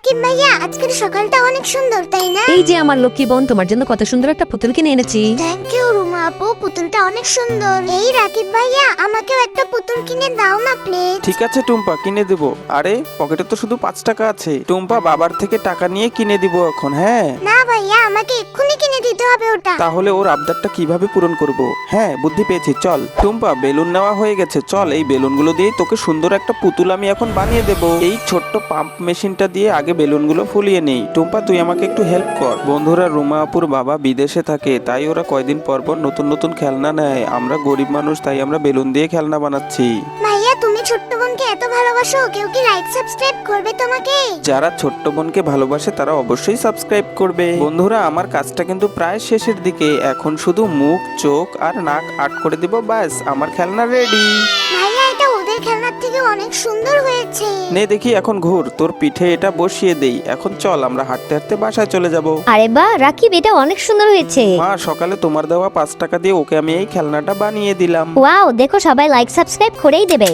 রাকিব ভাইয়া, আজকের সকালটা অনেক সুন্দর, তাই না? এই যে আমার লক্ষ্মী বোন, তোমার জন্য কত সুন্দর একটা পুতুল কিনে এনেছি। থ্যাংক ইউ রুমা আপু, পুতুলটা অনেক সুন্দর। এই রাকিব ভাইয়া, আমাকেও একটা পুতুল কিনে দাও না প্লিজ। ঠিক আছে টুম্পা, কিনে দেবো। আরে পকেটে তো শুধু 5 টাকা আছে। টুম্পা বাবার থেকে টাকা নিয়ে কিনে দিব এখন। হ্যাঁ না ভাইয়া, আমাকে এক্ষুনি কিনে দিতে হবে ওটা। তাহলে ওর আবদারটা কিভাবে পূরণ করব? হ্যাঁ বুদ্ধি পেয়েছি, চল। টুম্পা বেলুন নেওয়া হয়ে গেছে, চল এই বেলুনগুলো দিয়ে তোকে সুন্দর একটা পুতুল আমি এখন বানিয়ে দেব। এই ছোট্ট পাম্প মেশিনটা দিয়ে আগে বেলুনগুলো ফুলিয়ে নেই। টুম্পা তুই আমাকে একটু হেল্প কর। বন্ধুরা, রুমা আপুর বাবা বিদেশে থাকে, তাই ওরা কয়দিন পর পর নতুন নতুন খেলনা নেয়। আমরা গরিব মানুষ, তাই আমরা বেলুন দিয়ে খেলনা বানাচ্ছি। ভাইয়া, তুমি ছোট্ট বোনকে এত ভালোবাসো, কেউ কি লাইক সাবস্ক্রাইব করবে তোমাকে? যারা ছোট্ট বোনকে ভালোবাসে তারা অবশ্যই সাবস্ক্রাইব করবে। বন্ধুরা, আমার কাজটা কিন্তু প্রায় শেষের দিকে। এখন শুধু মুখ, চোখ আর নাক আর্ট করে দিব, ব্যাস আমার খেলনা রেডি। ভাইয়া, এটা ওদের খেলনার থেকে অনেক সুন্দর হয়েছে। নে দেখি, এখন ঘুর, তোর পিঠে এটা বসিয়ে দেই। এখন চল আমরা হাঁটতে হাঁটতে বাসায় চলে যাব। আরে বাহ রাকিব, এটা অনেক সুন্দর হয়েছে। মা, সকালে তোমার দেওয়া 5 টাকা দিয়ে ওকে আমি এই খেলনাটা বানিয়ে দিলাম। ওয়াও, দেখো সবাই লাইক সাবস্ক্রাইব করেই দেবে।